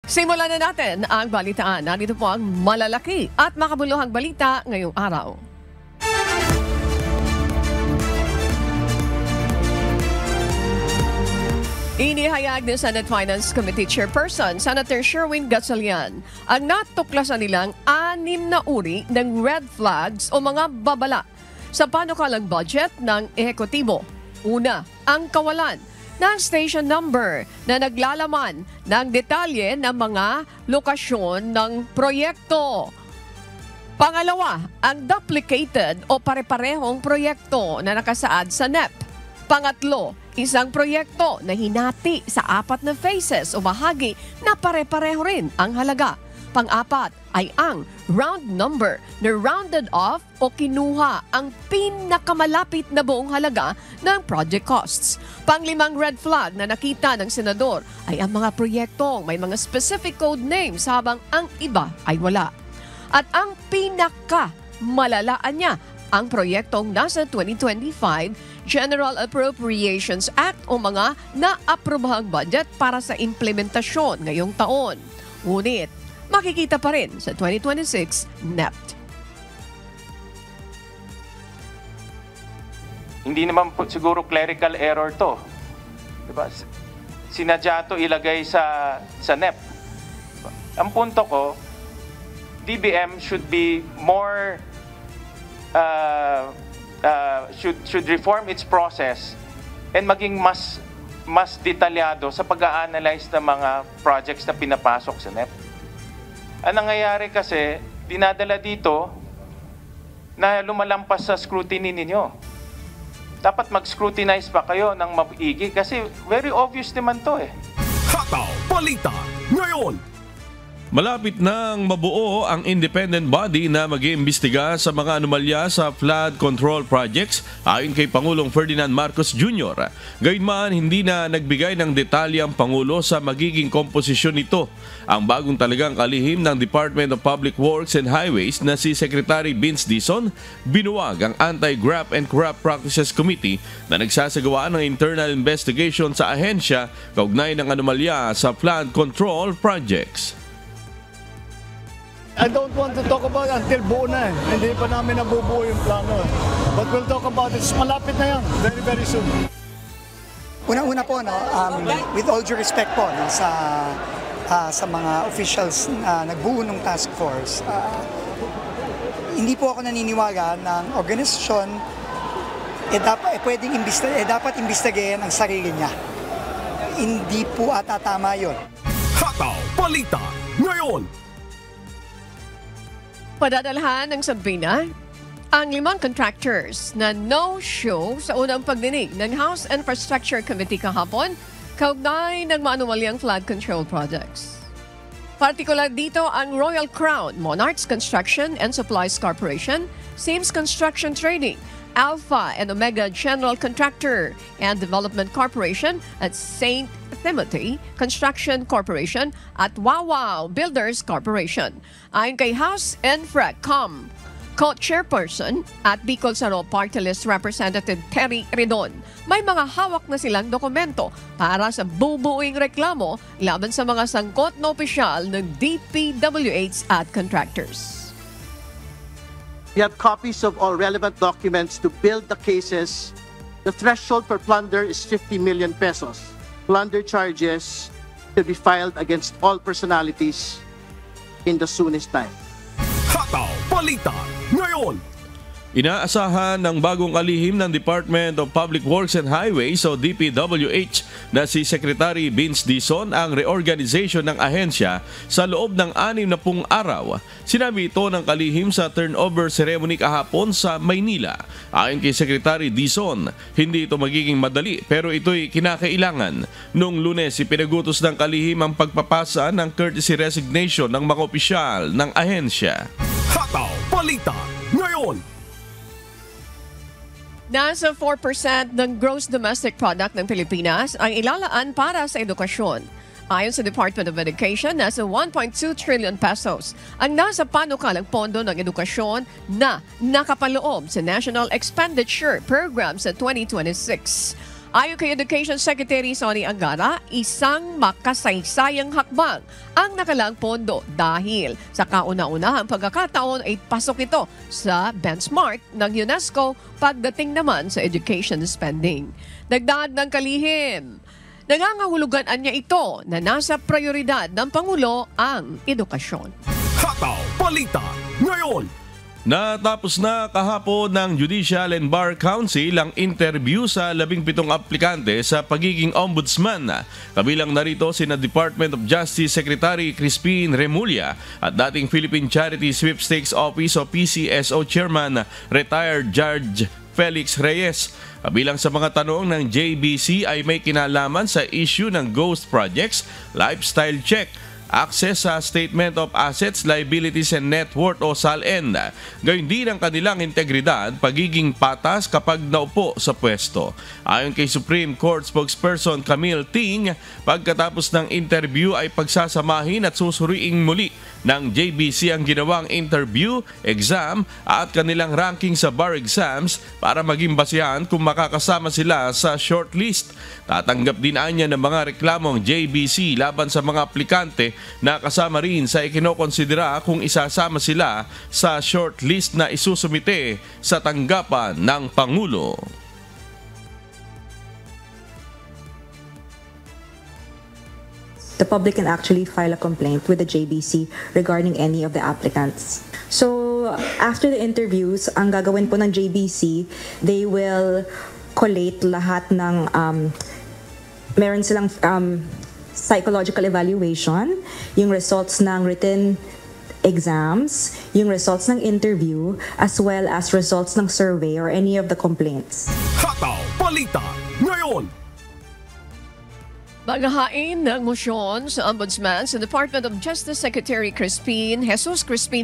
Simulan na natin ang balitaan. Narito po ang malalaki at makabuluhang balita ngayong araw. Inihayag ni Senate Finance Committee Chairperson Senator Sherwin Gatchalian ang natuklasan nilang 6 na uri ng red flags o mga babala sa panukalang budget ng ehekutibo. Una, ang kawalan ng station number na naglalaman ng detalye ng mga lokasyon ng proyekto. Pangalawa, ang duplicated o pare-parehong proyekto na nakasaad sa NEP. Pangatlo, isang proyekto na hinati sa 4 na phases o bahagi na pare-pareho rin ang halaga. Pang-apat ay ang round number na rounded off o kinuha ang pinakamalapit na buong halaga ng project costs. Pang-5 red flag na nakita ng senador ay ang mga proyektong may mga specific code names habang ang iba ay wala. At ang pinaka-malalaan niya ang proyektong nasa 2025 General Appropriations Act o mga naaprobahang budget para sa implementasyon ngayong taon. Ngunit, makikita pa rin sa 2026 NEP. Hindi naman po siguro clerical error to. Diba? Sinadya to ilagay sa NEP. Diba? Ang punto ko, DBM should be more should reform its process and maging mas detalyado sa pag-a-analyze ng mga projects na pinapasok sa NEP. Ang nangyayari kasi, dinadala dito na lumalampas sa scrutiny ninyo. Dapat mag-scrutinize pa kayo ng maigi kasi very obvious naman to eh. Hataw Balita ngayon! Malapit nang mabuo ang independent body na mag-iimbestiga sa mga anomalya sa flood control projects ayon kay Pangulong Ferdinand Marcos Jr. Gayunman, hindi na nagbigay ng detalye ang Pangulo sa magiging komposisyon nito. Ang bagong talagang kalihim ng Department of Public Works and Highways na si Secretary Vince Dizon binuwag ang Anti-Graft and Corrupt Practices Committee na nagsasagawa ng internal investigation sa ahensya kaugnay ng anomalya sa flood control projects. I don't want to talk about it until buo na eh. Hindi pa namin nabubuo yung plano eh. But we'll talk about it. Malapit na yan. Very, very soon. Unang-una po, no, with all due respect po no, sa mga officials na nagbuo ng task force, hindi po ako naniniwala ng organisasyon dapat imbestigahan ang sarili niya. Hindi po ata tama yun. Hataw Balita ngayon! Padadalhan ng Sabina ang 5 contractors na no-show sa unang pagdinig ng House Infrastructure Committee kahapon kaugnay ng maanumalyang flood control projects. Partikular dito ang Royal Crown Monarchs Construction and Supplies Corporation, Sims Construction Trading, Alpha and Omega General Contractor and Development Corporation at St. Timothy Construction Corporation at Wawaw Builders Corporation. Ayon kay House Infracom Co-Chairperson at Bicol Saro Party List Representative Terry Redon, may mga hawak na silang dokumento para sa bubuing reklamo laban sa mga sangkot na opisyal ng DPWH at contractors. We have copies of all relevant documents to build the cases. The threshold for plunder is 50 million pesos. Plunder charges should be filed against all personalities in the soonest time. Hataw Balita ngayon! Inaasahan ng bagong kalihim ng Department of Public Works and Highways o DPWH na si Secretary Vince Dizon ang reorganization ng ahensya sa loob ng 60 araw. Sinabi ito ng kalihim sa turnover ceremony kahapon sa Maynila. Ayon kay Secretary Dizon, hindi ito magiging madali pero ito'y kinakailangan. Noong Lunes, ipinagutos ng kalihim ang pagpapasa ng courtesy resignation ng mga opisyal ng ahensya. Hataw Balita ngayon! Nasa 4% ng gross domestic product ng Pilipinas ang ilalaan para sa edukasyon. Ayon sa Department of Education, nasa 1.2 trillion pesos ang nasa panukalang pondo ng edukasyon na nakapaloob sa National Expenditure Program sa 2026. Ayon kay Education Secretary Sonny Angara, isang makasaysayang hakbang ang nakalang pondo dahil sa kauna-unahang pagkakataon ay pasok ito sa benchmark ng UNESCO pagdating naman sa education spending. Dagdag ng kalihim, nangangahulugan niya ito na nasa prioridad ng Pangulo ang edukasyon. Hataw Balita ngayon. Natapos na kahapon ng Judicial and Bar Council ang interview sa 17 aplikante sa pagiging ombudsman. Kabilang narito sina Department of Justice Secretary Crispin Remulla at dating Philippine Charity Sweepstakes Office o PCSO Chairman retired Judge Felix Reyes. Kabilang sa mga tanong ng JBC ay may kinalaman sa issue ng ghost projects, lifestyle check, access sa Statement of Assets, Liabilities and Net Worth o SALN. Gayon din ang kanilang integridad, pagiging patas kapag naupo sa pwesto. Ayon kay Supreme Court spokesperson Camille Ting, pagkatapos ng interview ay pagsasamahin at susuriing muli ng JBC ang ginawang interview, exam at kanilang ranking sa bar exams para maging basihan kung makakasama sila sa shortlist. Tatanggap din anya ng mga reklamong JBC laban sa mga aplikante na kasama rin sa ikinokonsidera kung isasama sila sa shortlist na isusumite sa tanggapan ng Pangulo. The public can actually file a complaint with the JBC regarding any of the applicants. So, after the interviews, ang gagawin po ng JBC, they will collate lahat ng, meron silang psychological evaluation, yung results ng written exams, yung results ng interview, as well as results ng survey or any of the complaints. Hataw Balita ngayon. Paghahain ng mosyon sa Ombudsman sa Department of Justice Secretary Crispin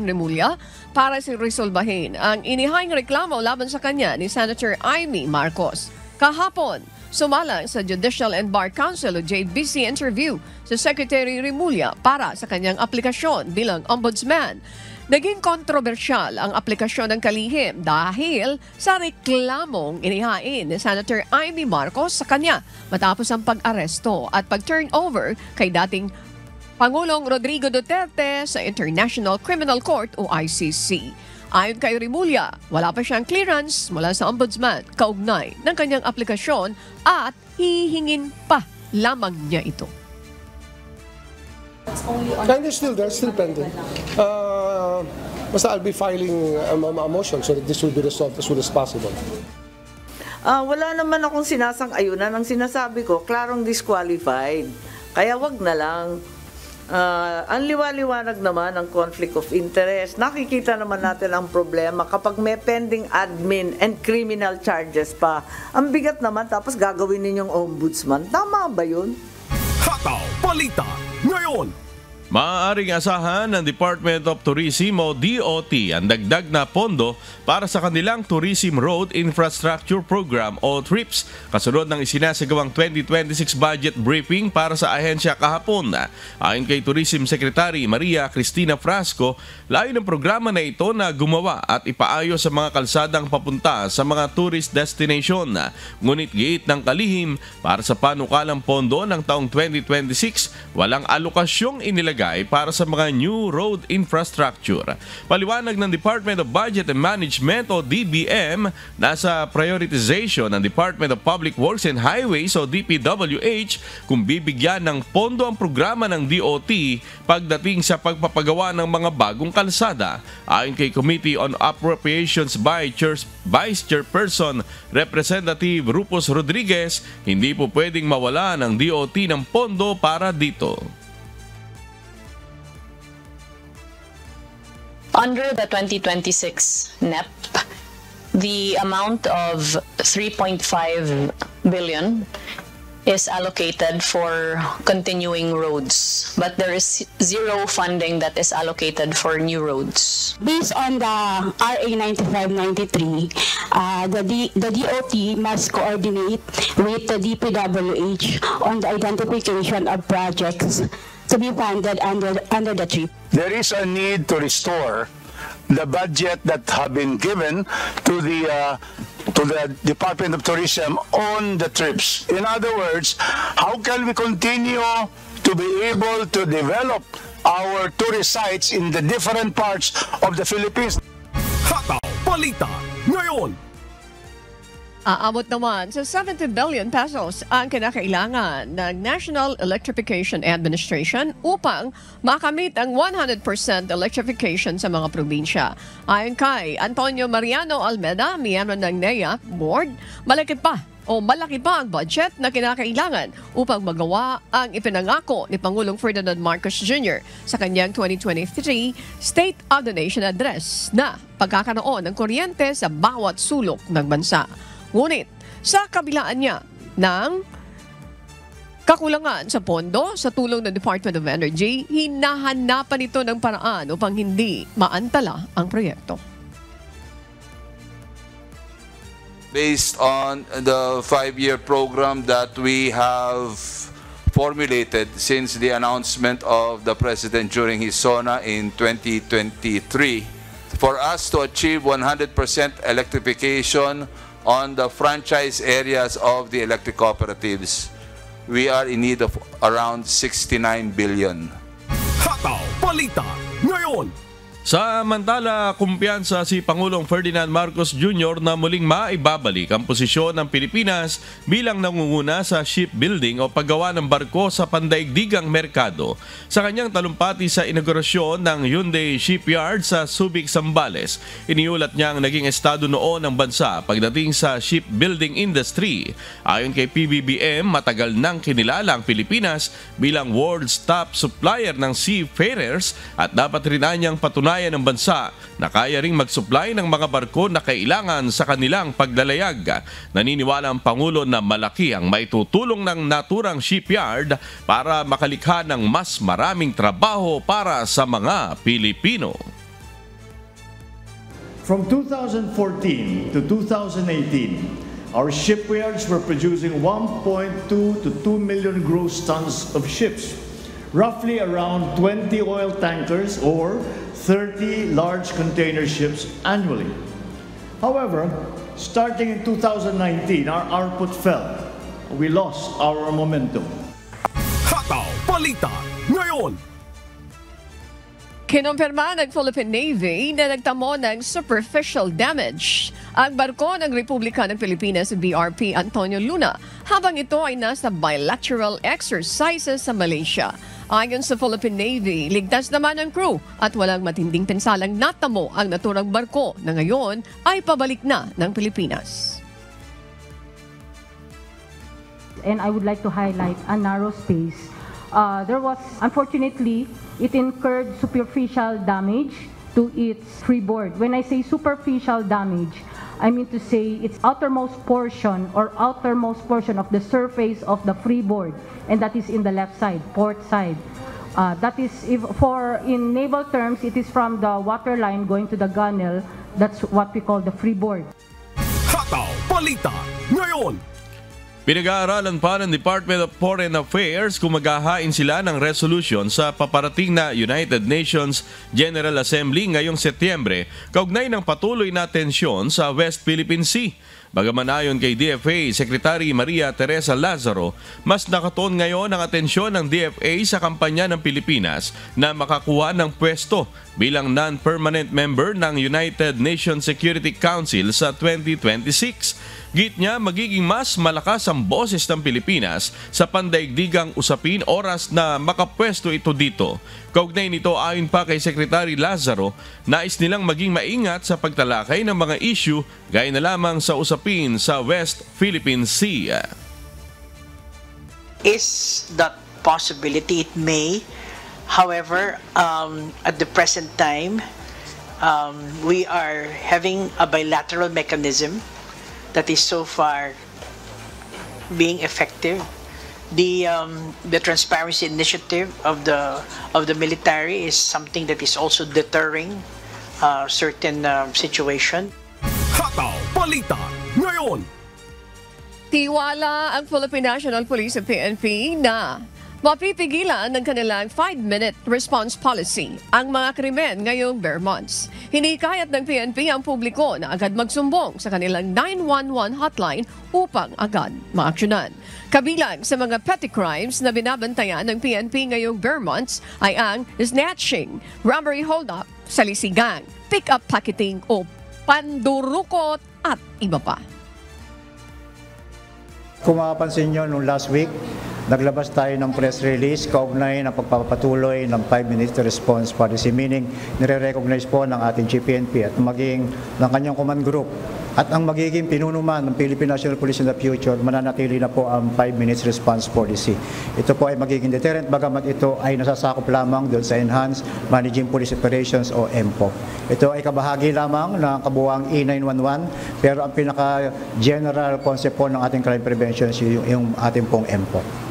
Remulla para resolbahin ang inihayang reklamo laban sa kanya ni Senator Amy Marcos. Kahapon, sumalang sa Judicial and Bar Council o JBC interview sa Secretary Remulla para sa kanyang aplikasyon bilang Ombudsman. Naging kontrobersyal ang aplikasyon ng kalihim dahil sa reklamong inihain ni Senator Amy Marcos sa kanya matapos ang pag-aresto at pag-turnover kay dating Pangulong Rodrigo Duterte sa International Criminal Court o ICC. Ayon kay Remulla, wala pa siyang clearance mula sa Ombudsman kaugnay ng kanyang aplikasyon at hihingin pa lamang niya ito. And it's still there, still pending. Basta I'll be filing a motion so that this will be resolved as soon as possible. Wala naman akong sinasang-ayunan. Ang sinasabi ko, klarong disqualified. Kaya wag na lang. Ang liwaliwanag naman ang conflict of interest. Nakikita naman natin ang problema kapag may pending admin and criminal charges pa. Ang bigat naman, tapos gagawin ninyong ombudsman. Tama ba yun? Hataw Balita ngayon. Maaaring asahan ng Department of Tourism o DOT ang dagdag na pondo para sa kanilang Tourism Road Infrastructure Program o TRIPS kasunod ng isinasagawang 2026 budget briefing para sa ahensya kahapon. Ayon kay Tourism Secretary Maria Cristina Frasco, layo ng programa na ito na gumawa at ipaayos sa mga kalsadang papunta sa mga tourist destination. Ngunit giit ng kalihim, para sa panukalang pondo ng taong 2026, walang alokasyong inilagay para sa mga new road infrastructure. Paliwanag ng Department of Budget and Management o DBM, nasa prioritization ng Department of Public Works and Highways o DPWH kung bibigyan ng pondo ang programa ng DOT pagdating sa pagpapagawa ng mga bagong kalsada. Ayon kay Committee on Appropriations Vice Chairperson Representative Rufus Rodriguez, hindi po pwedeng mawala ng DOT ng pondo para dito. Under the 2026 NEP, the amount of 3.5 billion is allocated for continuing roads, but there is zero funding that is allocated for new roads. Based on the RA 9593, the DOT must coordinate with the DPWH on the identification of projects to be funded under the TRIP. There is a need to restore the budget that have been given to the Department of Tourism on the trips. In other words, how can we continue to be able to develop our tourist sites in the different parts of the Philippines? Hataw Balita ngayon. Aabot naman sa 70 billion pesos ang kinakailangan ng National Electrification Administration upang makamit ang 100% electrification sa mga probinsya. Ayon kay Antonio Mariano Almeda, miyembro ng NEA Board, malaki pa ang budget na kinakailangan upang magawa ang ipinangako ni Pangulong Ferdinand Marcos Jr. sa kanyang 2023 State of the Nation Address na pagkakaroon ng kuryente sa bawat sulok ng bansa. Ngunit sa kabilaan niya ng kakulangan sa pondo sa tulong ng Department of Energy, hinahanapan ito ng paraan upang hindi maantala ang proyekto. Based on the 5-year program that we have formulated since the announcement of the President during his SONA in 2023, for us to achieve 100% electrification on the franchise areas of the electric cooperatives, we are in need of around 69 billion. Hataw Balita ngayon. Samantala, kumpiyansa si Pangulong Ferdinand Marcos Jr. na muling maibabalik ang posisyon ng Pilipinas bilang nangunguna sa shipbuilding o paggawa ng barko sa pandaigdigang merkado. Sa kanyang talumpati sa inaugurasyon ng Hyundai Shipyard sa Subic, Zambales, iniulat niya ang naging estado noon ng bansa pagdating sa shipbuilding industry. Ayon kay PBBM, matagal nang kinilala ang Pilipinas bilang world's top supplier ng seafarers at dapat rin niyang patunayan ng bansa na kaya ring mag-supply ng mga barko na kailangan sa kanilang paglalayag. Naniniwala ang Pangulo na malaki ang maitutulong ng naturang shipyard para makalikha ng mas maraming trabaho para sa mga Pilipino. From 2014 to 2018, our shipyards were producing 1.2 to 2 million gross tons of ships, roughly around 20 oil tankers or 30 large container ships annually. However, starting in 2019, our output fell. We lost our momentum. Hataw Balita ngayon. Kinumpirma ng Philippine Navy na nagtamo ng superficial damage ang barko ng Republika ng Pilipinas BRP Antonio Luna habang ito ay nasa bilateral exercises sa Malaysia. Ayon sa Philippine Navy, ligtas naman ang crew at walang matinding pinsalang natamo ang naturang barko na ngayon ay pabalik na ng Pilipinas. And I would like to highlight a narrow space. There was, unfortunately, it incurred superficial damage to its freeboard. When I say superficial damage, I mean to say its outermost portion or outermost portion of the surface of the freeboard, and that is in the left side, port side. That is, in naval terms, it is from the waterline going to the gunnel. That's what we call the freeboard. Hataw Balita ngayon. Pinag-aaralan pa ng Department of Foreign Affairs kung maghahain sila ng resolution sa paparating na United Nations General Assembly ngayong Setyembre kaugnay ng patuloy na tensyon sa West Philippine Sea. Bagaman ayon kay DFA Secretary Maria Teresa Lazaro, mas nakatuon ngayon ang atensyon ng DFA sa kampanya ng Pilipinas na makakuha ng pwesto bilang non-permanent member ng United Nations Security Council sa 2026. Git niya, magiging mas malakas ang boses ng Pilipinas sa pandaigdigang usapin oras na makapwesto ito dito. Kaugnay nito, ayon pa kay Secretary Lazaro, nais nilang maging maingat sa pagtalakay ng mga issue gaya na lamang sa usapin sa West Philippine Sea. Is that possibility? It may. However, at the present time, we are having a bilateral mechanism that is so far being effective. The transparency initiative of the military is something that is also deterring certain situation. Hataw Balita ngayon. Tiwala ang Philippine National Police o PNP na Mapipigilan ng kanilang 5-minute response policy ang mga krimen ngayong bare months. Hinikayat ng PNP ang publiko na agad magsumbong sa kanilang 911 hotline upang agad maaksyonan. Kabilang sa mga petty crimes na binabantayan ng PNP ngayong bare months ay ang snatching, robbery hold-up, salisigang, pick-up pocketing o pandurukot at iba pa. Kung mapapansin nyo, nung last week, naglabas tayo ng press release kaugnay ng pagpapatuloy ng 5-minute response policy, meaning nire-recognize po ng ating GPNP at maging ng kanyang command group at ang magiging pinunuman ng Philippine National Police in the future, mananatili na po ang 5-minute response policy. Ito po ay magiging deterrent, bagamat ito ay nasasakop lamang doon sa Enhanced Managing Police Operations o EMPO. Ito ay kabahagi lamang ng kabuuang E911, pero ang pinaka-general concept po ng ating crime prevention is yung ating pong EMPO.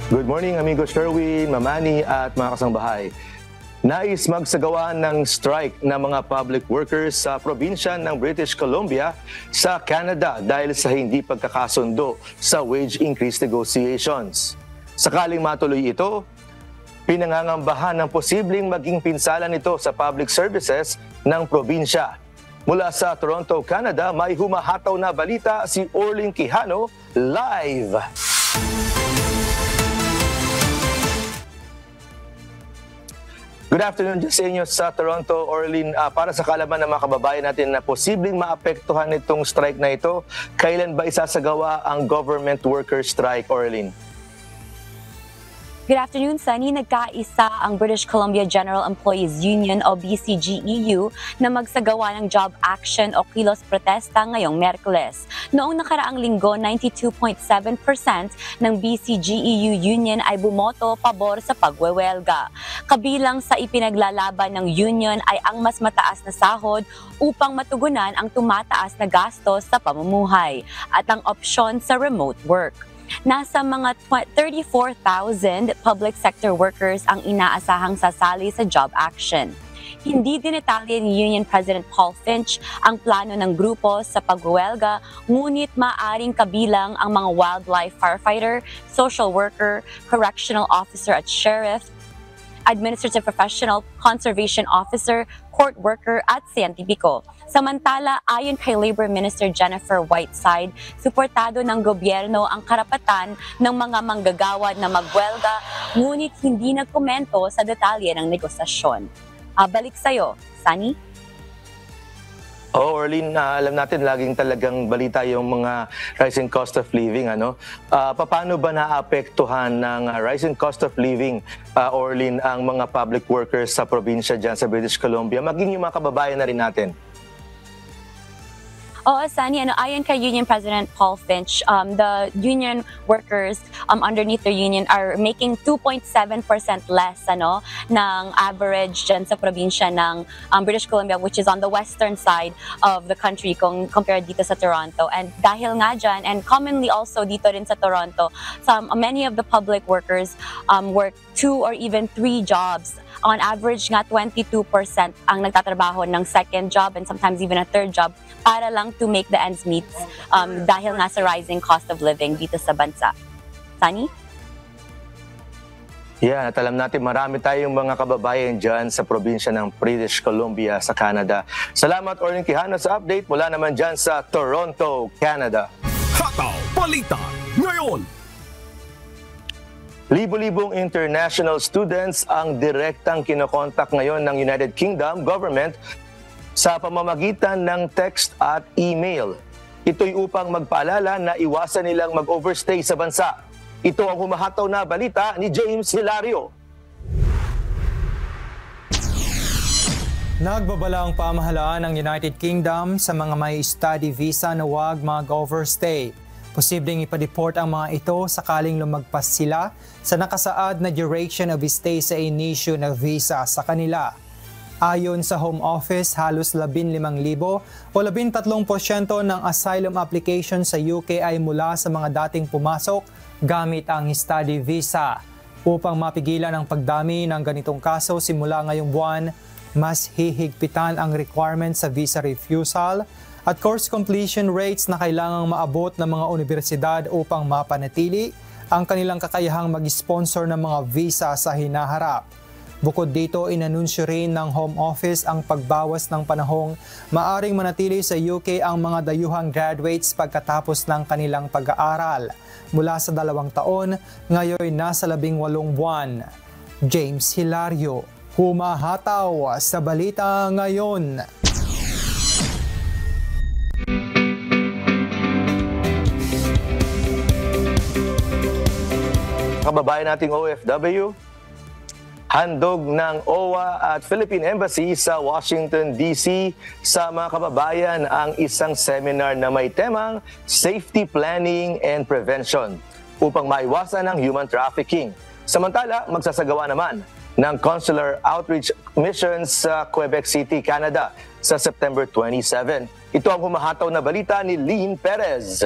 Good morning, amigo Sherwin, Mamani at mga kasangbahay. Nais magsagawa ng strike ng mga public workers sa probinsya ng British Columbia sa Canada dahil sa hindi pagkakasundo sa wage increase negotiations. Sakaling matuloy ito, pinangangambahan ng posibleng maging pinsala nito sa public services ng probinsya. Mula sa Toronto, Canada, may humahataw na balita si Orlin Quijano live. Good afternoon dyan sa inyo sa Toronto, Orlin. Para sa kaalaman ng mga kababayan natin na posibleng maapektuhan itong strike na ito, kailan ba isasagawa ang government worker strike, Orlin? Good afternoon, Sunny. Nagkaisa ang British Columbia General Employees Union o BCGEU na magsagawa ng job action o kilos protesta ngayong Miyerkules. Noong nakaraang linggo, 92.7% ng BCGEU Union ay bumoto pabor sa pagwewelga. Kabilang sa ipinaglalaban ng union ay ang mas mataas na sahod upang matugunan ang tumataas na gastos sa pamumuhay at ang opsyon sa remote work. Nasa mga 34,000 public sector workers ang inaasahang sasali sa job action. Hindi dinetalye ni Union President Paul Finch ang plano ng grupo sa pagwelga, ngunit maaring kabilang ang mga wildlife firefighter, social worker, correctional officer at sheriff, administrative professional, conservation officer, court worker at siyentipiko. Samantala, ayon kay Labor Minister Jennifer Whiteside, suportado ng gobyerno ang karapatan ng mga manggagawa na magwelga, ngunit hindi nagkomento sa detalye ng negosasyon. Balik sa'yo, Sunny. Orlin, alam natin laging talagang balita yung mga rising cost of living. Paano ba naapektuhan ng rising cost of living, Orlin, ang mga public workers sa probinsya dyan sa British Columbia, maging yung mga kababayan na rin natin? Oo, Sunny, ayon kay Union President Paul Finch, the union workers underneath their union are making 2.7% less ng average dyan sa probinsya ng British Columbia, which is on the western side of the country kung compared dito sa Toronto. And dahil nga dyan, and commonly also dito rin sa Toronto, many of the public workers work 2 or even 3 jobs. On average nga, 22% ang nagtatrabaho ng second job and sometimes even a third job para lang to make the ends meet dahil nga sa rising cost of living dito sa bansa. Sunny? Yeah, at alam natin marami tayong mga kababayan dyan sa probinsya ng British Columbia sa Canada. Salamat, Orlin Quijano, sa update mula naman dyan sa Toronto, Canada. Hataw Balita ngayon! Libo-libong international students ang direktang kinokontak ngayon ng United Kingdom government sa pamamagitan ng text at email. Ito'y upang magpaalala na iwasan nilang mag-overstay sa bansa. Ito ang humahataw na balita ni James Hilario. Nagbabala ang pamahalaan ng United Kingdom sa mga may study visa na huwag mag-overstay. Posibleng ipa-deport ang mga ito sakaling lumagpas sila sa nakasaad na duration of stay sa in-issue na visa sa kanila. Ayon sa Home Office, halos 15,000 o 13% ng asylum application sa UK ay mula sa mga dating pumasok gamit ang study visa. Upang mapigilan ang pagdami ng ganitong kaso simula ngayong buwan, mas hihigpitan ang requirements sa visa refusal at course completion rates na kailangang maabot ng mga universidad upang mapanatili ang kanilang kakayahang mag-sponsor ng mga visa sa hinaharap. Bukod dito, inanunsyo rin ng Home Office ang pagbawas ng panahong maaring manatili sa UK ang mga dayuhang graduates pagkatapos ng kanilang pag-aaral. Mula sa 2 taon, ngayon nasa 18 buwan. James Hilario, humahataw sa Balita Ngayon. Kababayan nating OFW, handog ng OWA at Philippine Embassy sa Washington, D.C. sa mga kababayan ang isang seminar na may temang Safety Planning and Prevention upang maiwasan ang human trafficking. Samantala, magsasagawa naman ng Consular Outreach Mission sa Quebec City, Canada sa September 27. Ito ang humahataw na balita ni Lynn Perez.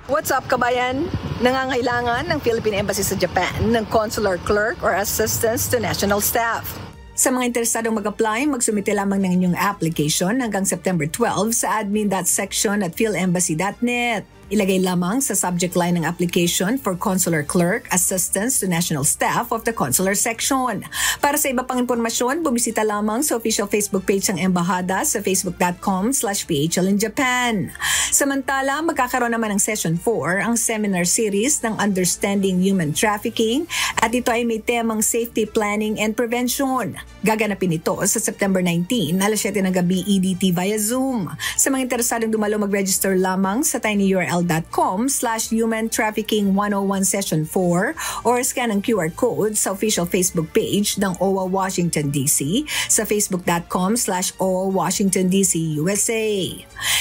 What's up, kabayan? Nangangailangan ng Philippine Embassy sa Japan ng consular clerk or assistance to national staff. Sa mga interesadong mag-apply, magsumite lamang ng inyong application hanggang September 12 sa admin.section@philembassy.net. Ilagay lamang sa subject line ng application for consular clerk, assistance to national staff of the consular section. Para sa iba pang impormasyon, bumisita lamang sa official Facebook page ng Embahada sa facebook.com/PHL in Japan. Samantala, magkakaroon naman ng Session 4 ang seminar series ng Understanding Human Trafficking at ito ay may temang Safety Planning and Prevention. Gaganapin ito sa September 19, alas 7 ng gabi EDT via Zoom. Sa mga interesadong dumalo, mag-register lamang sa tinyurl.com/Human Trafficking 101 Session 4 or scan ang QR code sa official Facebook page ng OWA Washington, D.C. sa facebook.com/OWA Washington, D.C. USA.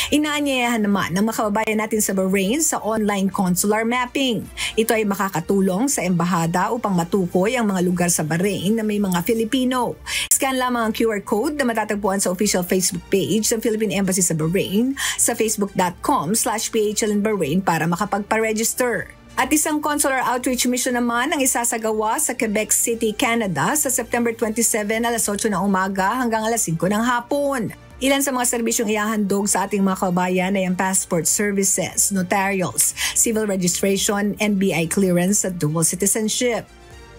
Inaanyayahan naman ng mga kababayan natin sa Bahrain sa online consular mapping. Ito ay makakatulong sa embahada upang matukoy ang mga lugar sa Bahrain na may mga Filipino. Scan lamang ang QR code na matatagpuan sa official Facebook page ng Philippine Embassy sa Bahrain sa facebook.com/PHL in Bahrain para makapagpa-register. At isang consular outreach mission naman ang isasagawa sa Quebec City, Canada sa September 27 alas 8 ng umaga hanggang alas 5 ng hapon. Ilan sa mga serbisyong ihahandog sa ating mga kababayan ay ang passport services, notarials, civil registration, NBI clearance at dual citizenship.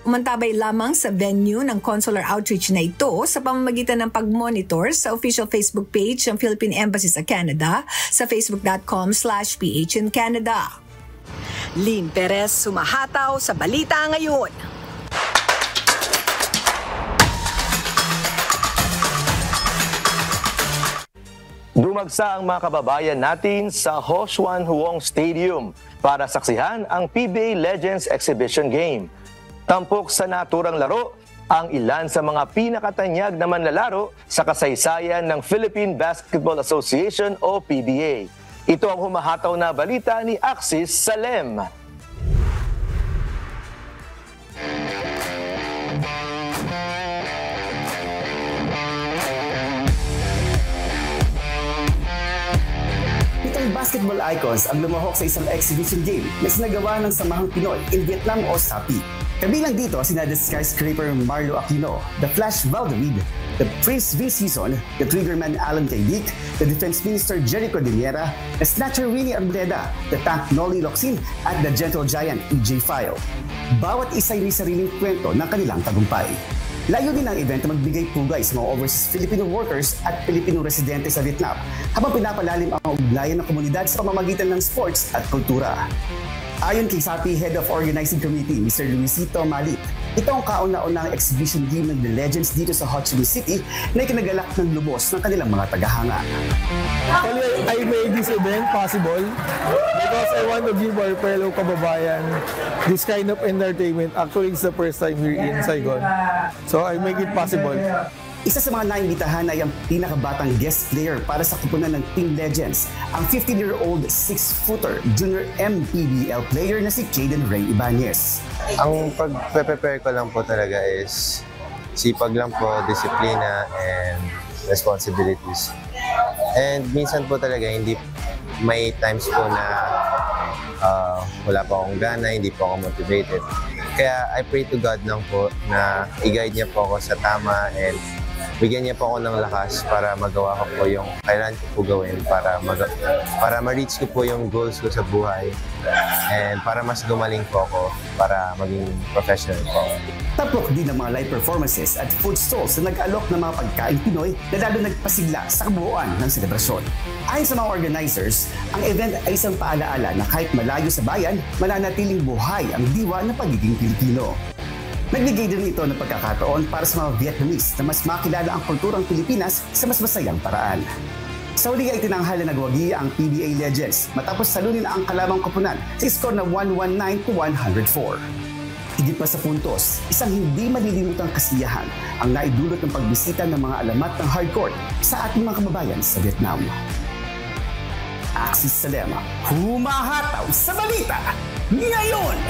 Umantabay lamang sa venue ng consular outreach na ito sa pamamagitan ng pag-monitor sa official Facebook page ng Philippine Embassy sa Canada sa facebook.com/PH in Canada. Lynn Perez, sumahataw sa Balita Ngayon. Dumagsa ang mga kababayan natin sa Ho Xuan Huong Stadium para saksihan ang PBA Legends Exhibition Game. Tampok sa naturang laro ang ilan sa mga pinakatanyag na manlalaro sa kasaysayan ng Philippine Basketball Association o PBA. Ito ang humahataw na balita ni Axis Salem. Itong basketball icons ang lumahok sa isang exhibition game na sinagawa ng Samahang Pinoy in Vietnam o SAPI. Kabilang dito sina the skyscraper Marlo Aquino, the Flash Valderride, the Prince V. Season, the Triggerman Alan Caydic, the Defense Minister Jericho De Miera, the Snatcher Winnie Arboleda, the Tank Noli Locsin, at the Gentle Giant EJ File. Bawat isa'y may sariling kwento ng kanilang tagumpay. Layunin ng event na magbigay pugay sa mga overseas Filipino workers at Filipino residente sa Vietnam habang pinapalalim ang ugnayan ng komunidad sa pamamagitan ng sports at kultura. Ayon kay SAPI Head of Organizing Committee, Mr. Luisito Malit, ito ang kauna-unang exhibition game ng The Legends dito sa Ho Chi Minh City na ikinagalak ng lubos ng kanilang mga tagahanga. Actually, I made this event possible because I want to give our fellow kababayan this kind of entertainment. Actually, it's the first time here in Saigon. So I make it possible. Isa sa mga naimbitahan ay ang pinakabatang guest player para sa kupunan ng Team Legends, ang 15-year-old 6-footer junior MPBL player na si Caden Ray Ibanez. Ang pag-prepare ko lang po talaga is sipag lang po, disiplina, and responsibilities. And minsan po talaga hindi may times po na wala pa akong gana, hindi po ako motivated. Kaya I pray to God lang po na i-guide niya po ako sa tama and bigyan niya po ako ng lakas para magawa ko po yung kailangan ko po gawin para ma-reach ko po yung goals ko sa buhay and para mas gumaling po ako para maging professional po. Tapok din ang mga live performances at food stalls na nag-alok ng mga pagkain Pinoy na lalo nagpasigla sa kabuuan ng selebrasyon. Ayon sa mga organizers, ang event ay isang paalaala na kahit malayo sa bayan, mananatiling buhay ang diwa ng pagiging Pilipino. Nagbigay din ito ng pagkakataon para sa mga Vietnamese na mas makilala ang kulturang Pilipinas sa mas masayang paraan. Sa huli ay tinanghala nagwagi ang PBA Legends matapos salunin ang kalamang koponan sa score na 119 to 104. Higit pa sa puntos, isang hindi malilimutang kasiyahan ang naidulot ng pagbisita ng mga alamat ng hardcore sa ating mga kababayan sa Vietnam. Axis Salema, humahataw sa balita ngayon!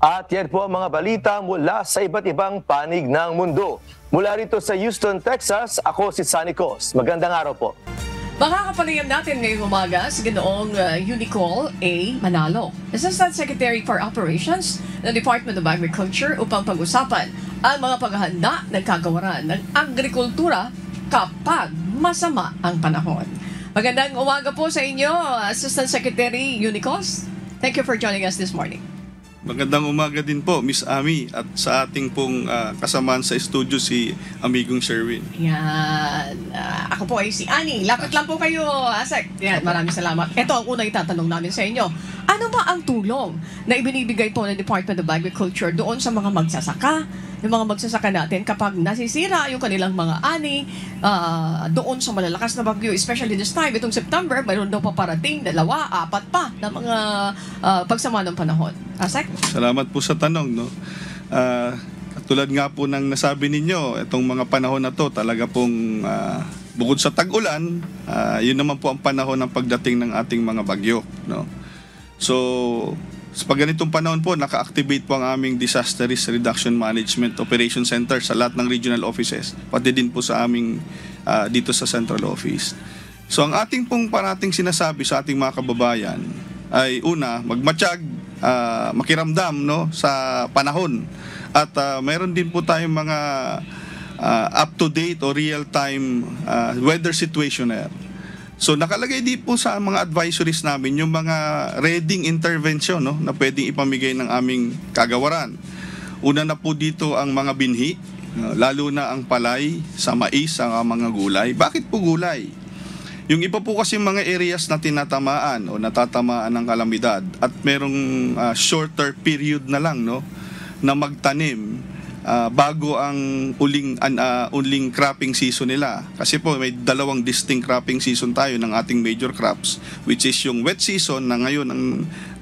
At yan po ang mga balita mula sa iba't ibang panig ng mundo. Mula rito sa Houston, Texas, ako si Sunny Cos. Magandang araw po. Makakapanayam natin ngayong umaga si Ginoong Unicol A. Manalo, Assistant Secretary for Operations ng Department of Agriculture upang pag-usapan ang mga paghahanda ng kagawaran ng agrikultura kapag masama ang panahon. Magandang umaga po sa inyo, Assistant Secretary Unicos. Thank you for joining us this morning. Magandang umaga din po, Miss Ami, at sa ating pong kasamaan sa studio si Amigong Sherwin. Yan. Ako po ay si Annie. Lapit lang po kayo, Asek. Yan, maraming salamat. Ito ang unang itatanong namin sa inyo. Ano ba ang tulong na ibinibigay po ng Department of Agriculture doon sa mga magsasaka? Yung mga magsasaka natin kapag nasisira yung kanilang mga ani doon sa malalakas na bagyo, especially this time, itong September, mayroon daw pa parating, 2, 4 pa na mga pagsama ng panahon. Asek? Salamat po sa tanong. No? Tulad nga po ng nasabi ninyo, itong mga panahon na to talaga pong bukod sa tag-ulan, yun naman po ang panahon ng pagdating ng ating mga bagyo. No? So, sa pag ganitong panahon po, naka-activate po ang aming Disaster Risk Reduction Management Operation Center sa lahat ng regional offices, pati din po sa aming dito sa central office. So ang ating pong parating sinasabi sa ating mga kababayan ay una, magmatsyag, makiramdam no, sa panahon. At mayroon din po tayong mga up-to-date o real-time weather situationer. So nakalagay din po sa mga advisories namin yung mga reading intervention no, na pwedeng ipamigay ng aming kagawaran. Una na po dito ang mga binhi, lalo na ang palay, sa mais, ang mga gulay. Bakit po gulay? Yung iba po kasi mga areas na tinatamaan o natatamaan ng kalamidad at merong shorter period na lang no, na magtanim bago ang uling cropping season nila. Kasi po may dalawang distinct cropping season tayo ng ating major crops, which is yung wet season na ngayon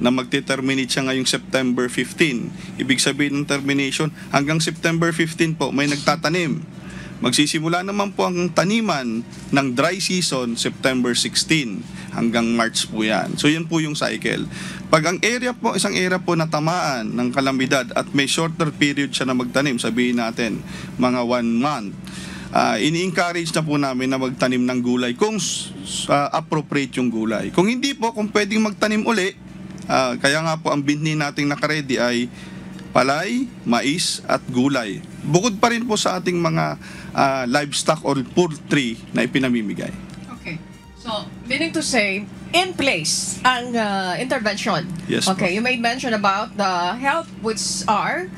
na magte-terminate siya ngayong September 15. Ibig sabihin ng termination, hanggang September 15 po may nagtatanim. Magsisimula naman po ang taniman ng dry season September 16 hanggang March po yan. So yan po yung cycle. Pag ang area po, isang area po na tamaan ng kalamidad at may shorter period siya na magtanim, sabihin natin mga 1 month, ini-encourage na po namin na magtanim ng gulay kung appropriate yung gulay. Kung hindi po, kung pwedeng magtanim uli, kaya nga po ang binhi nating nakaredy ay palay, mais at gulay. Bukod pa rin po sa ating mga livestock or poultry na ipinamimigay. Okay. So, meaning to say, in place ang intervention. Yes, okay, you made mention about the health which are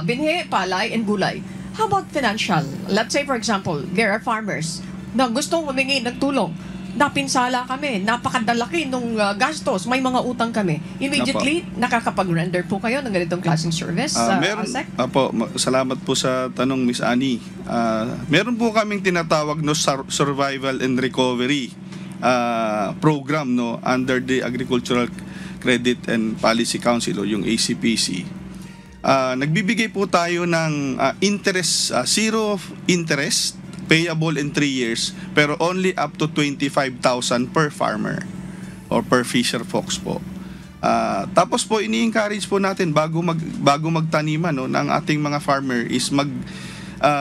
binhi, palay, and gulay. How about financial? Let's say, for example, there are farmers na gustong humingi ng tulong. Napinsala kami, napakadalaki nung gastos, may mga utang kami. Immediately, nakakapag-render po kayo ng ganitong klaseng service? Meron, salamat po sa tanong, Miss Annie. Meron po kaming tinatawag no survival and recovery program no under the Agricultural Credit and Policy Council o yung ACPC. Nagbibigay po tayo ng zero interest payable in 3 years, pero only up to 25,000 per farmer or per fisher folks po. Tapos po ini-encourage po natin bago magtaniman ng ating mga farmer is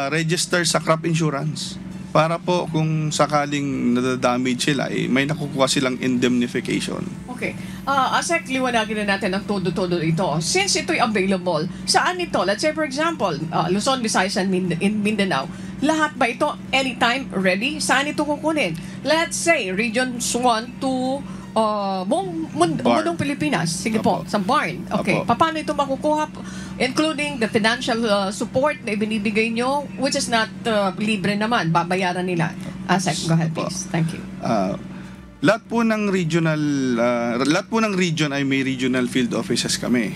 register sa crop insurance para po kung sakaling nadadamage sila may nakukuha silang indemnification. Okay. Asek, liwanagin na natin ang todo-todo ito. Since ito'y available, saan ito? Let's say for example, Luzon, Visayas, and Mindanao. Lahat ba ito anytime ready? Saan ito kukunin? Let's say regions 1 to buong Pilipinas. Sige po, sa barn. Okay. Paano ito makukuha? Including the financial support na ibinibigay nyo, which is not libre naman, babayaran nila. Asek, go ahead please. Thank you. Lahat po ng region ay may regional field offices kami.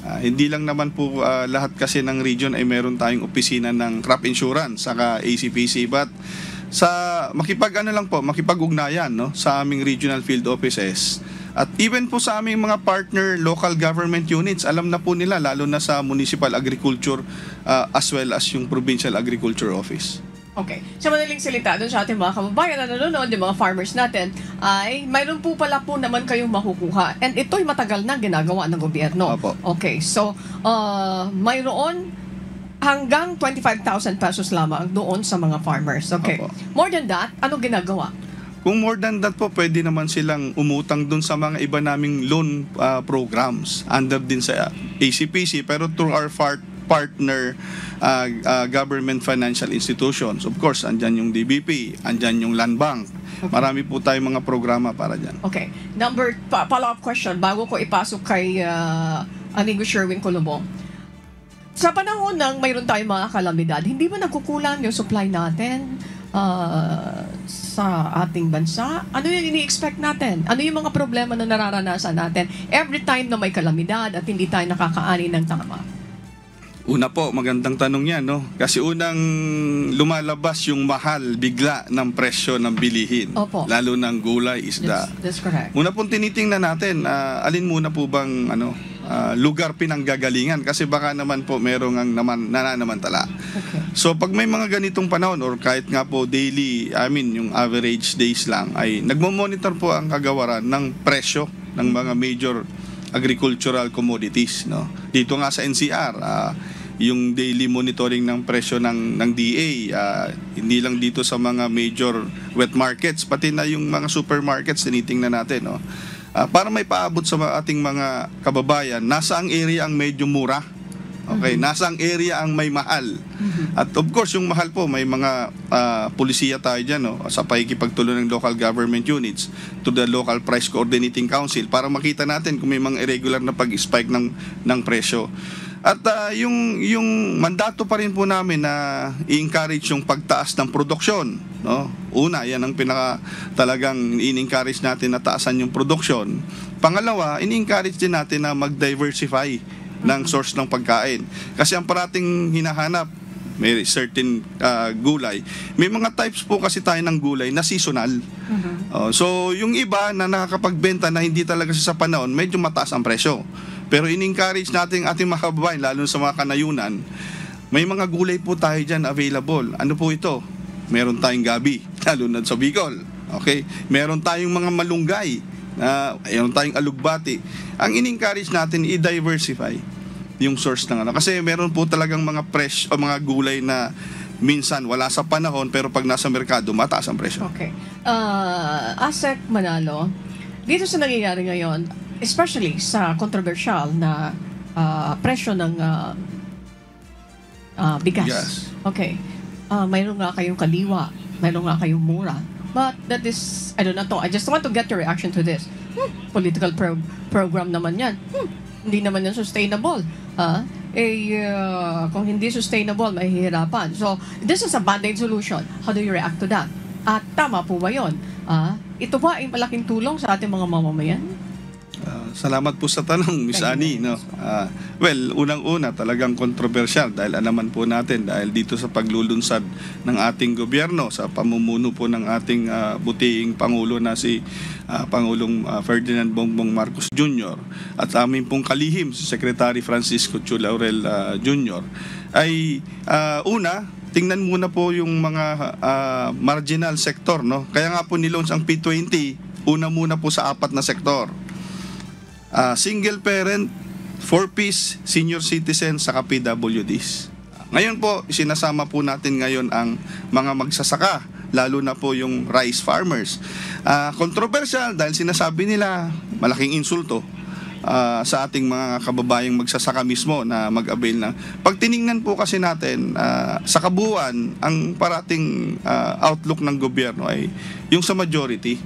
Hindi lang naman po lahat kasi ng region ay meron tayong opisina ng crop insurance saka ACPC, but makipag-ugnayan sa aming regional field offices. At even po sa aming mga partner local government units, alam na po nila, lalo na sa municipal agriculture as well as yung provincial agriculture office. Okay. Sa madaling salita, doon sa ating mga kababayan na nanonood, yung mga farmers natin, ay mayroon po pala po naman kayong makukuha. And ito'y matagal na ginagawa ng gobyerno. Opo. Okay. So, mayroon hanggang 25,000 pesos lamang doon sa mga farmers. Okay. Opo. More than that, ano ginagawa? Kung more than that po, pwede naman silang umutang dun sa mga iba naming loan programs under din sa ACPC, pero through our partner government financial institutions. Of course, andyan yung DBP, andyan yung Land Bank. Okay. Marami po tayong mga programa para dyan. Okay. Follow-up question, bago ko ipasok kay Amigo Sherwin Colombo. Sa panahon ng mayroon tayong mga kalamidad, hindi ba nagkukulang yung supply natin sa ating bansa? Ano yung ini-expect natin? Ano yung mga problema na nararanasan natin every time na may kalamidad at hindi tayo nakakaani ng tama? Una po, magandang tanong yan, Kasi unang lumalabas yung mahal bigla ng presyo ng bilihin. Opo. Lalo ng gulay, isda. That's correct. Una pong tinitingnan natin, alin muna po bang lugar pinanggagalingan, kasi baka naman po merong nananamantala. Okay. So pag may mga ganitong panahon or kahit nga po daily, yung average days lang, ay nagmo-monitor po ang kagawaran ng presyo ng mga major agricultural commodities, Dito nga sa NCR, yung daily monitoring ng presyo ng DA, hindi lang dito sa mga major wet markets, pati na yung mga supermarkets tinitingnan natin, para may paabot sa ating mga kababayan, nasa ang area ang medyo mura. Okay, nasa ang area ang may mahal. At of course, yung mahal po, may mga pulisiya tayo dyan, sa pakikipagtulong ng local government units to the local price coordinating council para makita natin kung may mga irregular na pag-spike ng presyo. At yung mandato pa rin po namin na i-encourage yung pagtaas ng produksyon. Una, yan ang talagang in-encourage natin na taasan yung produksyon. Pangalawa, in-encourage din natin na mag-diversify ng source ng pagkain. Kasi ang parating hinahanap, may certain gulay. May mga types po kasi tayo ng gulay na seasonal. So, yung iba na nakakapagbenta na hindi talaga sa panahon, medyo mataas ang presyo. Pero in-encourage natin ating mga kababayan, lalo sa mga kanayunan, may mga gulay po tayo dyan available. Ano po ito? Meron tayong gabi, lalo na sa Bicol. Okay? Meron tayong mga malunggay, meron tayong alugbati. Ang in-encourage natin, i-diversify yung source ng kasi meron po talagang mga fresh o mga gulay na minsan wala sa panahon, pero pag nasa merkado, mataas ang presyo. Okay. Asek Manalo, dito sa nangyayari ngayon, especially sa controversial na presyo ng bigas. Yes. Okay. Mayroon nga kayong kaliwa, mayroon nga kayong mura. But that is, I don't know, I just want to get your reaction to this. Political program naman yan. Hindi naman yan sustainable. Kung hindi sustainable, mahihirapan. So, this is a band-aid solution. How do you react to that? At tama po ba yun? Ito ba ay malaking tulong sa ating mga mamamayan? Salamat po sa tanong, Miss Annie. Well, unang-una, talagang kontrobersyal dahil alaman po natin dahil dito sa paglulunsad ng ating gobyerno sa pamumuno po ng ating butiing Pangulo na si Pangulong Ferdinand Bongbong Marcos Jr. at aming pong kalihim si Secretary Francisco Chu Laurel Jr. ay una, tingnan muna po yung mga marginal sector. Kaya nga po nilaunch ang P20, una muna po sa 4 na sektor. single parent, 4-piece, senior citizen, saka PWDs. Ngayon po, sinasama po natin ngayon ang mga magsasaka, lalo na po yung rice farmers. Controversial dahil sinasabi nila malaking insulto sa ating mga kababayang magsasaka mismo na mag-avail na. Pag tiningnan po kasi natin sa kabuuan, ang parating outlook ng gobyerno ay yung sa majority.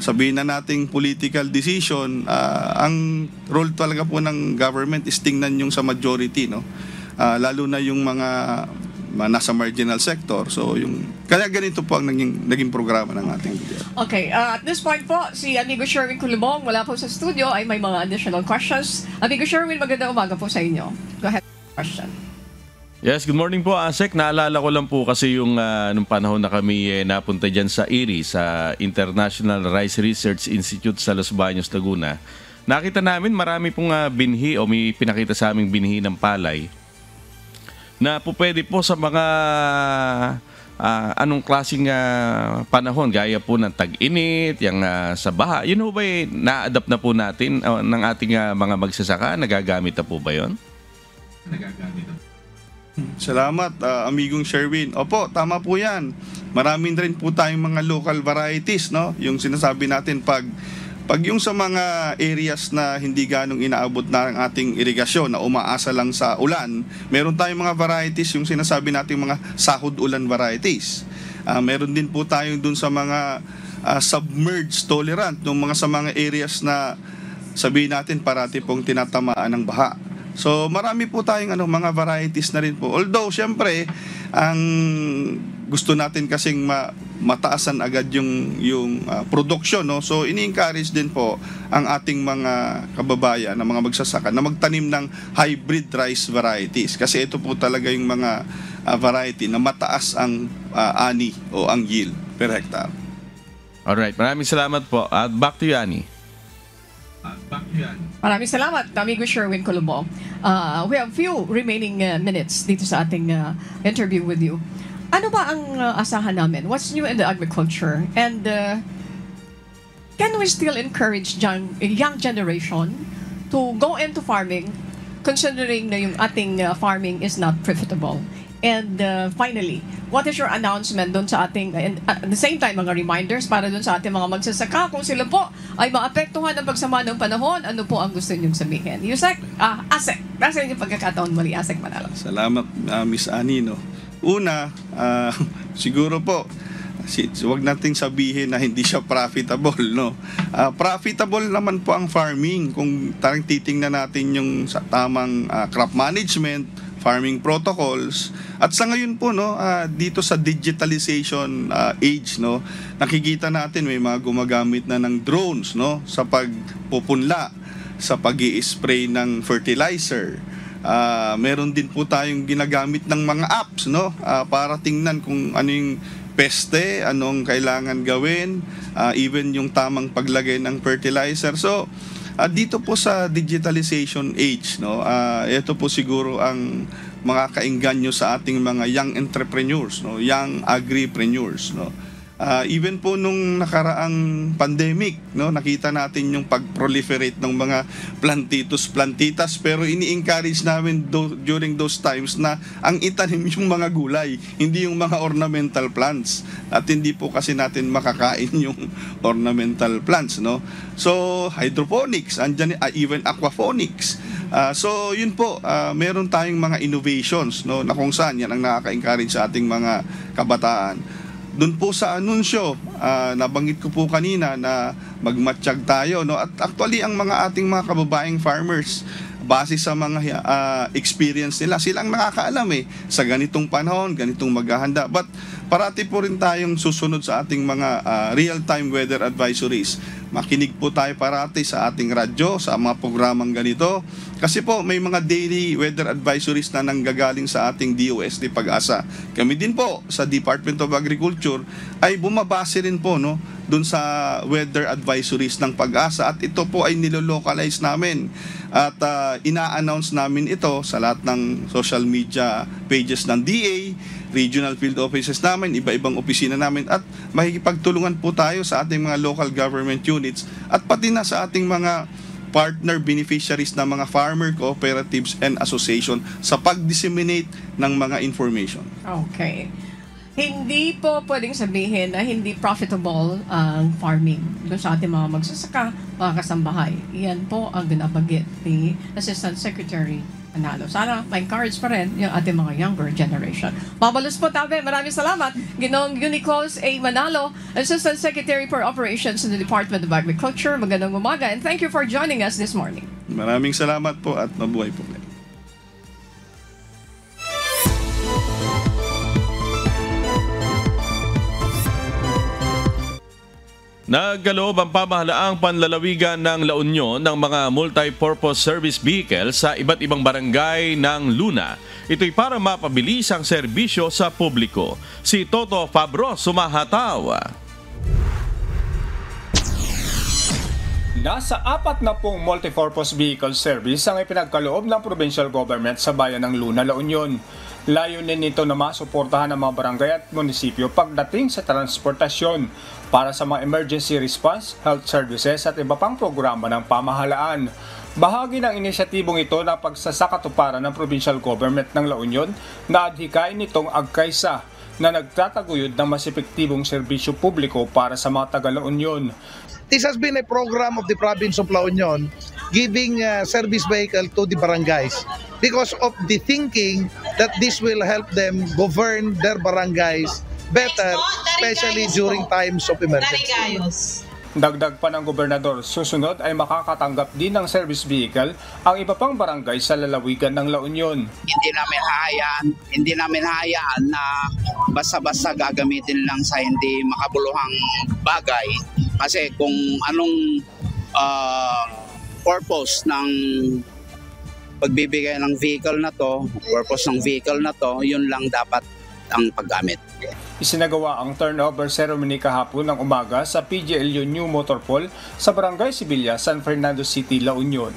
Sabihin na nating political decision, ang role talaga po ng government is tingnan yung sa majority, no? Lalo na yung mga nasa marginal sector. So kaya ganito po ang naging programa ng ating gobyerno. Okay, at this point po, si Amigo Sherwin Culumong wala po sa studio ay may mga additional questions. Amigo Sherwin, magandang umaga po sa inyo. Go ahead, question. Yes, good morning po, Asek. Naalala ko lang po kasi yung nung panahon na kami napunta dyan sa IRI, sa International Rice Research Institute sa Los Baños, Laguna. Nakita namin marami pong binhi o may pinakita sa aming binhi ng palay na po pwede po sa mga anong klaseng panahon, gaya po ng tag-init, yung sa baha. Yun po ba na-adapt na po natin ng ating mga magsasaka? Nagagamit na po ba yun? Nagagamit na po. Salamat, amigong Sherwin. Opo, tama po yan. Maraming rin po tayong mga local varieties, no? Yung sinasabi natin pag yung sa mga areas na hindi ganong inaabot na ang ating irigasyon, na umaasa lang sa ulan, meron tayong mga varieties, yung sinasabi natin mga sahod ulan varieties. Meron din po tayong dun sa mga submerged tolerant, yung mga sa mga areas na sabihin natin parati pong tinatamaan ng baha. So marami po tayong mga varieties na rin po. Although syempre ang gusto natin kasing mataasan agad yung production, no? So ini-encourage din po ang ating mga kababayan na mga magsasaka na magtanim ng hybrid rice varieties kasi ito po talaga yung mga variety na mataas ang ani o ang yield per hectare. Alright, maraming salamat po. Back to you, Ani. Maraming salamat, Amigo Sherwin Culumong. We have few remaining minutes dito sa ating interview with you. Ano ba ang asahan namin? What's new in the agriculture? And can we still encourage young generation to go into farming considering na yung ating farming is not profitable? And finally, what is your announcement doon sa ating, and at the same time, mga reminders para doon sa ating mga magsasaka kung sila po ay maapektuhan ng pagsama ng panahon, ano po ang gusto niyong sabihin? Yusek, Asek, nasa inyong pagkakataon muli, Asek Manalo. Salamat, Miss Ani, no? Una, siguro po, wag nating sabihin na hindi siya profitable, no? Profitable naman po ang farming kung tarang titingnan natin yung sa tamang crop management, farming protocols. At sa ngayon po, no, dito sa digitalization age, no, nakikita natin may mga gumagamit na ng drones, no, sa pagpupunla, sa pag-i-spray ng fertilizer. Meron din po tayong ginagamit ng mga apps, no, para tingnan kung ano yung peste, anong kailangan gawin, even yung tamang paglagay ng fertilizer. So dito po sa digitalization age, no, ito po siguro ang mga kaengganyo sa ating mga young entrepreneurs, no, young agripreneurs, no. Even po nung nakaraang pandemic, no, nakita natin yung pag-proliferate ng mga plantitas, pero ini-encourage namin during those times na ang itanim yung mga gulay, hindi yung mga ornamental plants. At hindi po kasi natin makakain yung ornamental plants, no. So hydroponics, andyan, even aquaponics. So yun po, meron tayong mga innovations, no, na kung saan yan ang nakaka-encourage sa ating mga kabataan. Doon po sa anunsyo, nabanggit ko po kanina na magmatsyag tayo, no? At actually ang mga ating mga kababaeng farmers, base sa mga experience nila, silang nakakaalam sa ganitong panahon, ganitong maghahanda. But parati po rin tayong susunod sa ating mga real-time weather advisories. Makinig po tayo parati sa ating radyo, sa mga programang ganito. Kasi po may mga daily weather advisories na nanggagaling sa ating DOST Pag-asa. Kami din po sa Department of Agriculture ay bumabase rin po, no, dun sa weather advisories ng Pag-asa, at ito po ay nilolocalize namin at ina-announce namin ito sa lahat ng social media pages ng DA, regional field offices namin, iba-ibang opisina namin, at makikipagtulungan po tayo sa ating mga local government units at pati na sa ating mga partner beneficiaries ng mga farmer cooperatives and association sa pag-disseminate ng mga information. Okay. Hindi po pwedeng sabihin na hindi profitable ang farming doon sa ating mga magsasaka, mga kasambahay. Iyan po ang binabanggit ni Assistant Secretary Manalo. Sana ma-encourage pa rin yung ating mga younger generation. Mabalos po tabi. Maraming salamat. Ginoong Uniclos A. Manalo, Assistant Secretary for Operations in the Department of Agriculture. Magandang umaga and thank you for joining us this morning. Maraming salamat po at mabuhay po. Nagkaloob ang pamahalaang panlalawigan ng La Union ng mga multi-purpose service vehicle sa iba't ibang barangay ng Luna. Ito'y para mapabilis ang serbisyo sa publiko. Si Toto Fabro sumahataw. Nasa 40 multi-purpose vehicle service ang ipinagkaloob ng provincial government sa bayan ng Luna, La Union. Layunin nito na masuportahan ng mga barangay at munisipyo pagdating sa transportasyon para sa mga emergency response, health services at iba pang programa ng pamahalaan. Bahagi ng inisyatibong ito na pagsasakatuparan ng provincial government ng La Union na adhikain nitong agkaisa na nagtataguyod ng mas epektibong serbisyo publiko para sa mga taga La Union. This has been a program of the province of La Union giving service vehicle to the barangays because of the thinking that this will help them govern their barangays better, especially during times of emergency. Dagdag pa ng gobernador, susunod ay makakatanggap din ng service vehicle ang iba pang barangay sa lalawigan ng La Union. Hindi namin hayaan na basta-basta gagamitin lang sa hindi makabuluhang bagay. Kasi kung anong purpose ng pagbibigay ng vehicle na to, purpose ng vehicle na to, yun lang dapat ang paggamit. Isinagawa ang turnover ceremony kahapon ng umaga sa PGLU New Motorpol sa Barangay Sibilia, San Fernando City, La Union.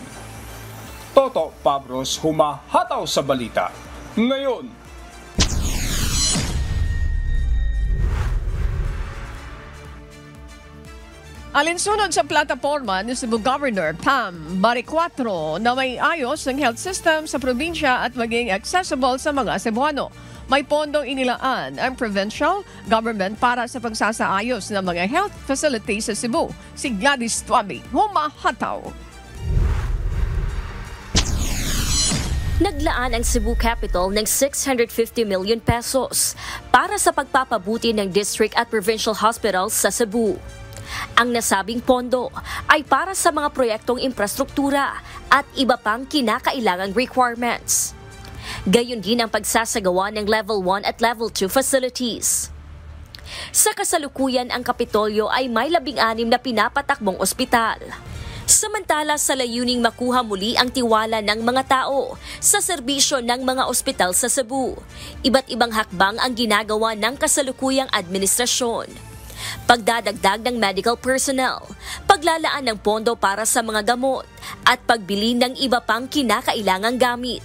Toto Pabros, humahataw sa balita. Ngayon, alinsunod sa plataforma ni Cebu Governor Pam Baricuatro na may ayos ng health system sa probinsya at maging accessible sa mga Cebuano. May pondong inilaan ang provincial government para sa pagsasaayos ng mga health facilities sa Cebu. Si Gladys Tuabi, humahataw. Naglaan ang Cebu Capital ng 650 million pesos para sa pagpapabuti ng district at provincial hospitals sa Cebu. Ang nasabing pondo ay para sa mga proyektong infrastruktura at iba pang kinakailangang requirements. Gayon din ang pagsasagawa ng Level 1 at Level 2 facilities. Sa kasalukuyan, ang Kapitolyo ay may 16 na pinapatakbong ospital. Samantala sa layuning makuha muli ang tiwala ng mga tao sa serbisyo ng mga ospital sa Cebu, iba't ibang hakbang ang ginagawa ng kasalukuyang administrasyon. Pagdadagdag ng medical personnel, paglalaan ng pondo para sa mga gamot, at pagbili ng iba pang kinakailangang gamit.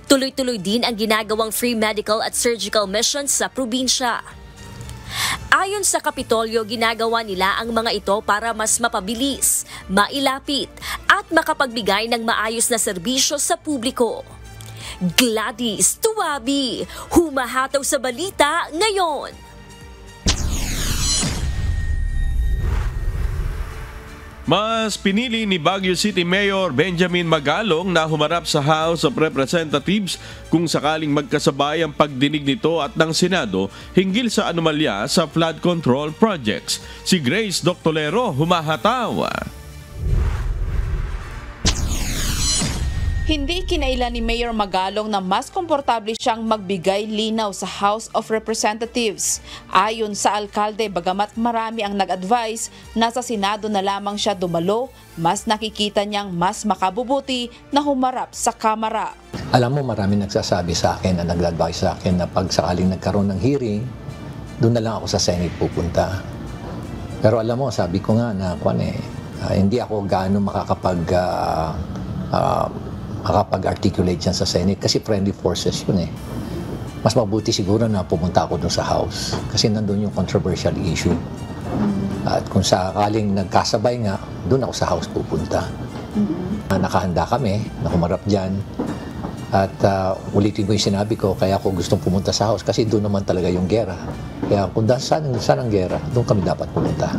Tuloy-tuloy din ang ginagawang free medical at surgical missions sa probinsya. Ayon sa Kapitolyo, ginagawa nila ang mga ito para mas mapabilis, mailapit at makapagbigay ng maayos na serbisyo sa publiko. Gladys Tuabi, humahataw sa balita ngayon. Mas pinili ni Baguio City Mayor Benjamin Magalong na humarap sa House of Representatives kung sakaling magkasabay ang pagdinig nito at ng Senado hinggil sa anomalya sa flood control projects. Si Grace Doctolero, humahataw. Hindi kinailan ni Mayor Magalong na mas komportable siyang magbigay linaw sa House of Representatives. Ayon sa alkalde, bagamat marami ang nag-advise na sa Senado na lamang siya dumalo, mas nakikita niyang mas makabubuti na humarap sa Kamara. Alam mo, marami nagsasabi sa akin na nag-advise sa akin na pag sakaling nagkaroon ng hearing, doon na lang ako sa Senate pupunta. Pero alam mo, sabi ko nga na hindi ako gaano makakapag-articulate dyan sa Senate kasi friendly forces yun eh. Mas mabuti siguro na pumunta ako doon sa House kasi nandun yung controversial issue. At kung sakaling nagkasabay nga, doon ako sa house pupunta. Nakahanda kami na humarap dyan. At ulitin ko yung sinabi ko, kaya ako gustong pumunta sa house kasi doon naman talaga yung gera. Kaya kung saan ang gera, doon kami dapat pumunta.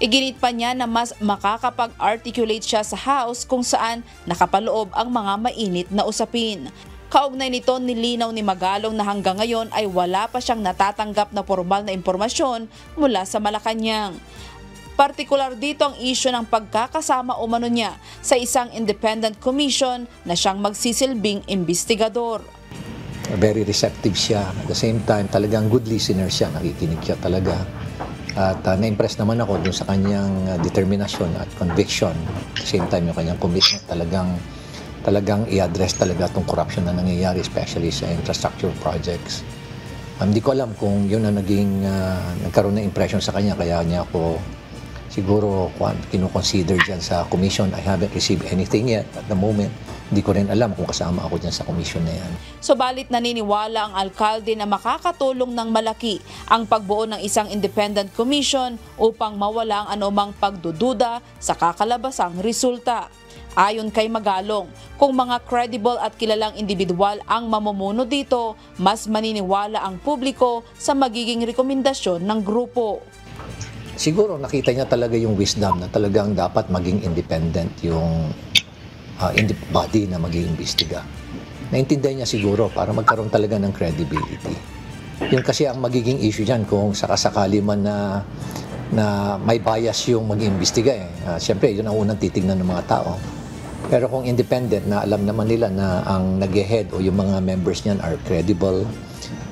Iginit pa niya na mas makakapag-articulate siya sa house kung saan nakapaloob ang mga mainit na usapin. Kaugnay nito, nilinaw ni Magalong na hanggang ngayon ay wala pa siyang natatanggap na formal na impormasyon mula sa Malacanang. Partikular dito ang isyu ng pagkakasama umano niya sa isang independent commission na siyang magsisilbing investigador. Very receptive siya. At the same time, talagang good listener siya. Nakikinig siya talaga. At na-impress naman ako dun sa kanyang determinasyon at conviction. At the same time, yung kanyang commitment talagang i-address talaga itong corruption na nangyayari, especially sa infrastructure projects. Hindi ko alam kung yun na nagkaroon ng impression sa kanya, kaya niya ako siguro kino-consider dyan sa commission. I haven't received anything yet at the moment. Hindi ko rin alam kung kasama ako dyan sa commission na yan. Subalit naniniwala ang alkalde na makakatulong ng malaki ang pagbuo ng isang independent commission upang mawala ang anumang pagdududa sa kakalabasang resulta. Ayon kay Magalong, kung mga credible at kilalang individual ang mamumuno dito, mas maniniwala ang publiko sa magiging rekomendasyon ng grupo. Siguro nakita niya talaga yung wisdom na talagang dapat maging independent yung body na mag-iimbestiga. Naintindihan niya siguro para magkaroon talaga ng credibility. Yun kasi ang magiging issue dyan kung sakasakali man na may bias yung mag-iimbestiga. Siyempre, yun ang unang titignan ng mga tao. Pero kung independent na alam naman nila na ang nag-head o yung mga members niyan are credible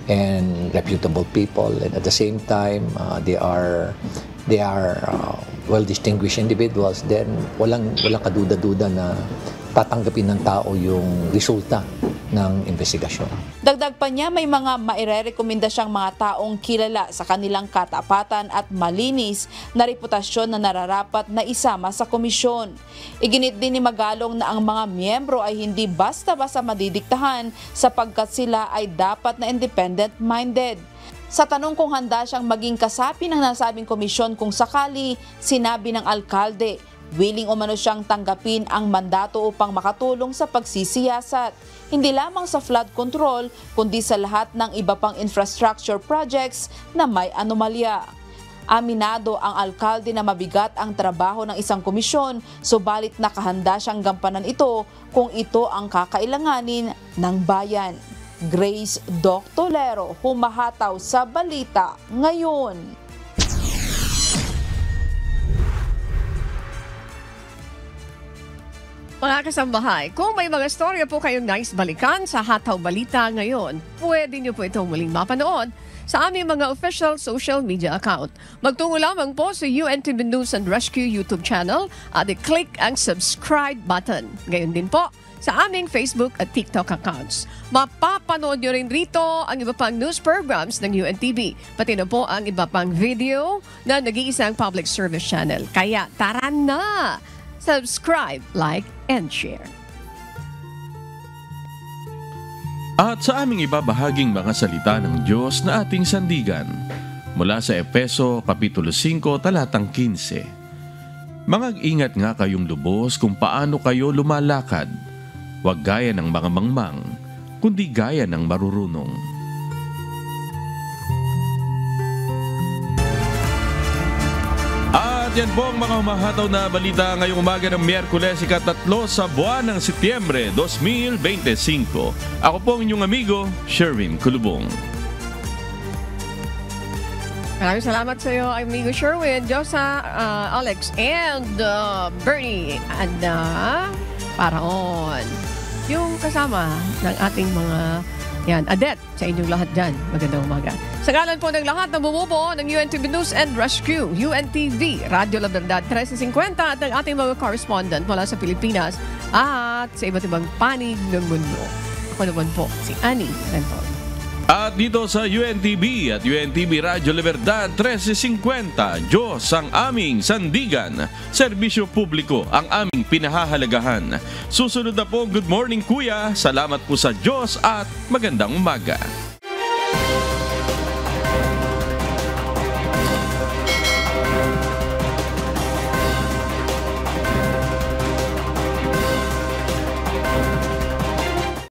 and reputable people, and at the same time they are well-distinguished individuals, then walang kaduda-duda na tatanggapin ng tao yung resulta ng investigasyon. Dagdag pa niya, may mga mairerekomenda siyang mga taong kilala sa kanilang katapatan at malinis na reputasyon na nararapat na isama sa komisyon. Iginit din ni Magalong na ang mga miyembro ay hindi basta-basta madidiktahan sapagkat sila ay dapat na independent-minded. Sa tanong kung handa siyang maging kasapi ng nasabing komisyon kung sakali, sinabi ng alkalde, willing umano siyang tanggapin ang mandato upang makatulong sa pagsisiyasat, hindi lamang sa flood control kundi sa lahat ng iba pang infrastructure projects na may anomalya. Aminado ang alkalde na mabigat ang trabaho ng isang komisyon, subalit nakahanda siyang gampanan ito kung ito ang kakailanganin ng bayan. Grace Doctolero, humahataw sa balita ngayon. Mga kasambahay, kung may mga storya po kayong nais balikan sa Hataw Balita ngayon, pwede niyo po itong muling mapanood sa aming mga official social media account. Magtungo lamang po sa UNTV News and Rescue YouTube channel at i-click ang subscribe button. Gayon din po sa aming Facebook at TikTok accounts. Mapapanood nyo rin rito ang iba pang news programs ng UNTV, pati na po ang iba pang video na nag-iisang public service channel. Kaya tara na! Subscribe, like, and share. At sa aming ibabahaging mga salita ng Diyos na ating sandigan, mula sa Efeso Kapitulo 5, talatang 15. Mag-ingat nga kayong lubos kung paano kayo lumalakad. Huwag gaya ng mga mangmang, kundi gaya ng marurunong. At yan po ang mga humahataw na balita ngayong umaga ng Miyerkules, ika-3 sa buwan ng Setyembre 2025. Ako po ang inyong amigo, Sherwin Kulubong. Maraming salamat sa iyo, amigo Sherwin, Josa, Alex, and Bernie, and Paraon. Yung kasama ng ating mga adet sa inyong lahat dyan. Magandang umaga. Sa ngalan po ng lahat na bumubuo ng UNTV News and Rescue, UNTV, Radio La Verdad 1350 at ng ating mga correspondent mula sa Pilipinas at sa iba't ibang panig ng mundo. Ako naman po, si Annie Renton. At dito sa UNTV at UNTV Radio La Verdad 1350, Diyos ang aming sandigan, serbisyo publiko ang aming pinahahalagahan. Susunod na po, good morning kuya, salamat po sa Diyos at magandang umaga.